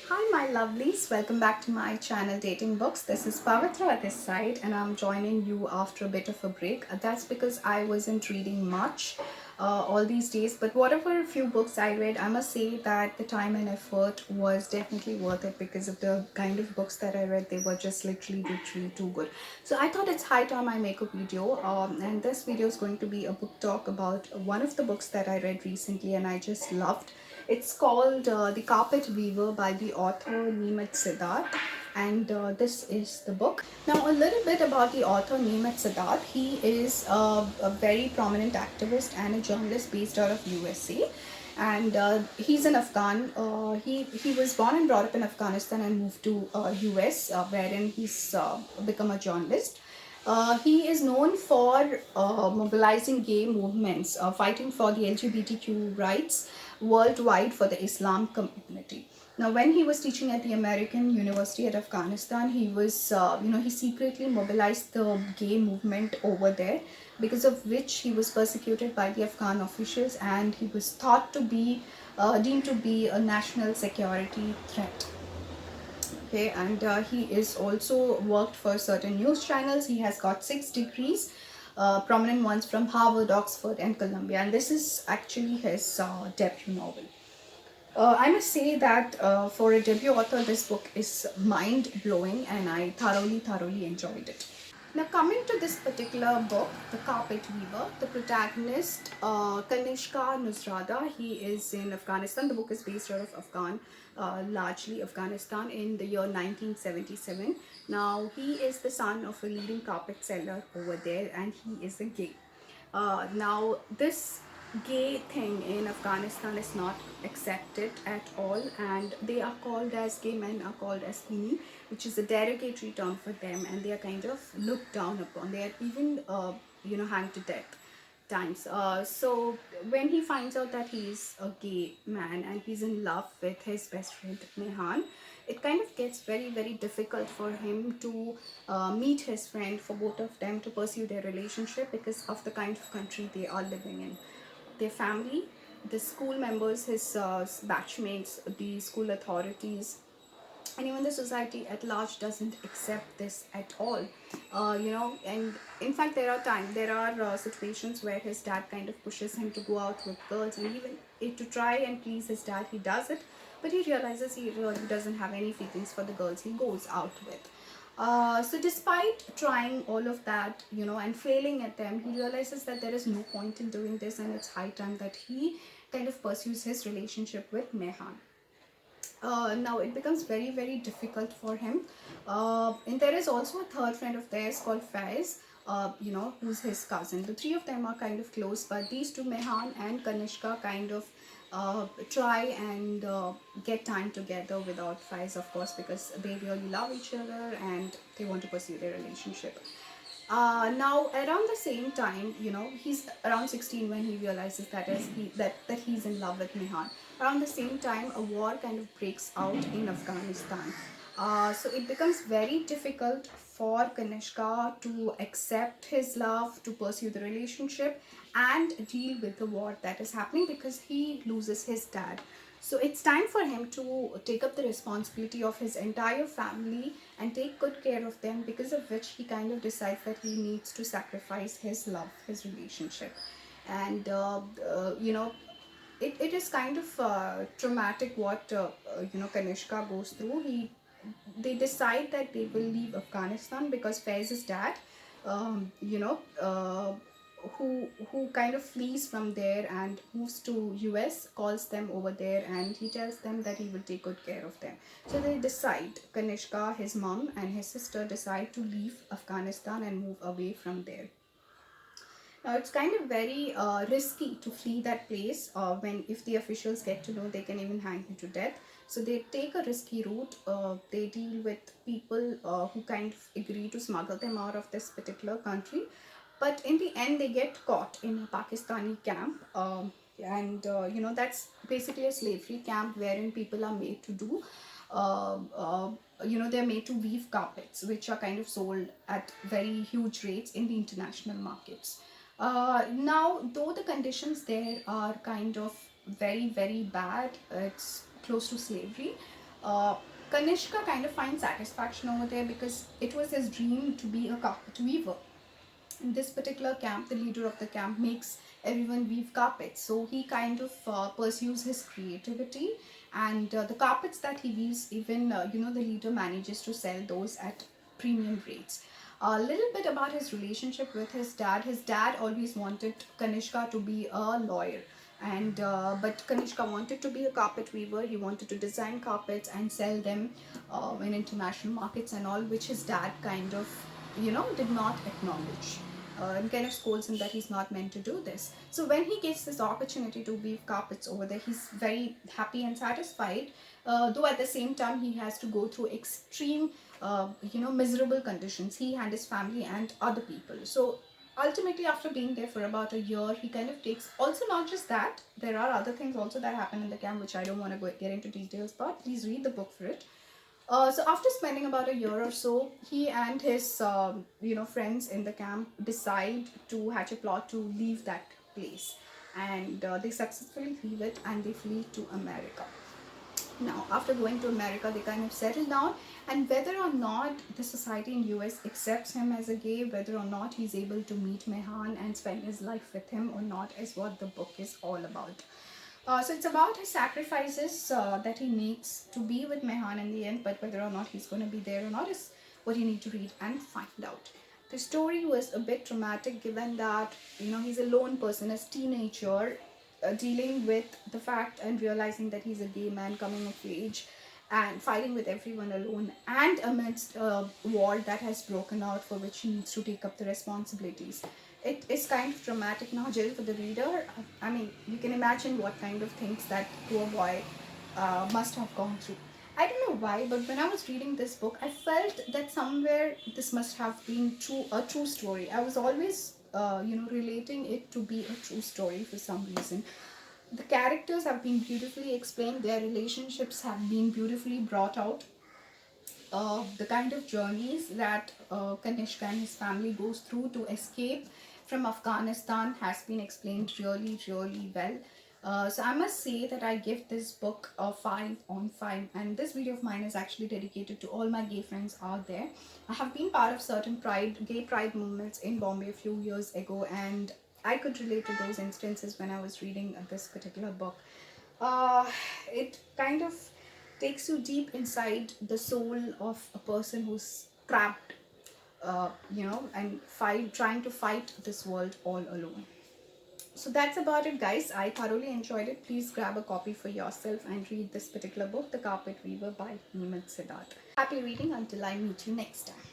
Hi, my lovelies. Welcome back to my channel Dating Books. This is Pavitra at this side, and I'm joining you after a bit of a break. That's because I wasn't reading much all these days, but whatever few books I read, I must say that the time and effort was definitely worth it because of the kind of books that I read. They were just literally too good. So I thought it's high time I make a video, and this video is going to be a book talk about one of the books that I read recently and I just loved. It's called The Carpet Weaver by the author Nemat Siddharth, and this is the book. Now, a little bit about the author Nemat Siddharth. He is a very prominent activist and a journalist based out of USA, and he's an Afghan. He was born and brought up in Afghanistan and moved to US, wherein he's become a journalist. He is known for mobilizing gay movements, fighting for the LGBTQ rights worldwide for the Islam community. Now, when he was teaching at the American University at Afghanistan, he secretly mobilized the gay movement over there, because of which he was persecuted by the Afghan officials and he was thought to be deemed to be a national security threat. Okay, and he is also worked for certain news channels. He has got 6 degrees, prominent ones from Harvard, Oxford, and Columbia, and this is actually his debut novel. I must say that for a debut author, this book is mind blowing, and I thoroughly enjoyed it. Now, coming to this particular book, The Carpet Weaver, the protagonist, Kanishka Nusrada, he is in Afghanistan. The book is based out of largely Afghanistan in the year 1977. Now, he is the son of a leading carpet seller over there and he is a gay. Now, this gay thing in Afghanistan is not accepted at all, and they are called as gay men are called as hini, which is a derogatory term for them, and they are kind of looked down upon. They are even hanged to death times. So when he finds out that he's a gay man and he's in love with his best friend Mehan, it kind of gets very difficult for him to meet his friend, for both of them to pursue their relationship because of the kind of country they are living in. Their family, the school members, his batchmates, the school authorities, and even the society at large doesn't accept this at all. And in fact there are situations where his dad kind of pushes him to go out with girls, and even to try and please his dad he does it, but he realizes he really doesn't have any feelings for the girls he goes out with. So despite trying all of that, and failing at them, he realizes that there is no point in doing this, and it's high time that he kind of pursues his relationship with Mehan. Now it becomes very difficult for him, and there is also a third friend of theirs called Faiz, who's his cousin. The three of them are kind of close, but these two, Mehan and Kanishka, kind of try and get time together without Faiz, of course, because they really love each other and they want to pursue their relationship. Now around the same time, he's around 16 when he realizes that he's in love with Nihan. Around the same time, a war kind of breaks out in Afghanistan. So it becomes very difficult for Kanishka to accept his love, to pursue the relationship, and deal with the war that is happening because he loses his dad. So it's time for him to take up the responsibility of his entire family and take good care of them, because of which he kind of decides that he needs to sacrifice his love, his relationship. And it is kind of traumatic what Kanishka goes through. They decide that they will leave Afghanistan because Faiz's dad, um, you know, uh, who kind of flees from there and moves to US, calls them over there and he tells them that he will take good care of them. So they decide, Kanishka, his mom and his sister decide to leave Afghanistan and move away from there. Now it's kind of very risky to flee that place, when if the officials get to know, they can even hang you to death. So they take a risky route. They deal with people who kind of agree to smuggle them out of this particular country. But in the end, they get caught in a Pakistani camp. And that's basically a slavery camp wherein people are made to do uh, uh, they're made to weave carpets, which are kind of sold at very huge rates in the international markets. Now, though the conditions there are kind of very bad, it's close to slavery. Uh, Kanishka kind of finds satisfaction over there because it was his dream to be a carpet weaver. In this particular camp, the leader of the camp makes everyone weave carpets. So he kind of pursues his creativity, and the carpets that he weaves, even the leader manages to sell those at premium rates. A little bit about his relationship with his dad. His dad always wanted Kanishka to be a lawyer, and but Kanishka wanted to be a carpet weaver. He wanted to design carpets and sell them in international markets and all, which his dad kind of did not acknowledge, and kind of scolds him that he's not meant to do this. So when he gets this opportunity to weave carpets over there, he's very happy and satisfied. Though at the same time, he has to go through extreme, miserable conditions. He and his family and other people. So ultimately, after being there for about a year, he kind of takes. Also, not just that, there are other things also that happen in the camp, which I don't want to get into details. But please read the book for it. So after spending about a year or so, he and his friends in the camp decide to hatch a plot to leave that place, and they successfully leave it and they flee to America. Now, after going to America, they kind of settle down, and whether or not the society in US accepts him as a gay, whether or not he's able to meet Mehan and spend his life with him or not, is what the book is all about. So it's about his sacrifices that he makes to be with Mehan in the end, but whether or not he's going to be there or not is what you need to read and find out. The story was a bit traumatic given that he's a lone person, a teenager, dealing with the fact and realizing that he's a gay man coming of age and fighting with everyone alone and amidst a war that has broken out for which he needs to take up the responsibilities. It is kind of dramatic novel for the reader. I mean, you can imagine what kind of things that poor boy must have gone through. I don't know why, but when I was reading this book, I felt that somewhere this must have been a true story. I was always, relating it to be a true story for some reason. The characters have been beautifully explained. Their relationships have been beautifully brought out. The kind of journeys that Kanishka and his family goes through to escape from Afghanistan has been explained really, really well. So I must say that I give this book a 5 on 5, and this video of mine is actually dedicated to all my gay friends out there. I have been part of certain gay pride movements in Bombay a few years ago, and I could relate to those instances when I was reading this particular book. uh, it kind of takes you deep inside the soul of a person who's trapped, and trying to fight this world all alone. So that's about it, guys. I thoroughly enjoyed it. Please grab a copy for yourself and read this particular book, The Carpet Weaver by Neemat Siddharth. Happy reading until I meet you next time.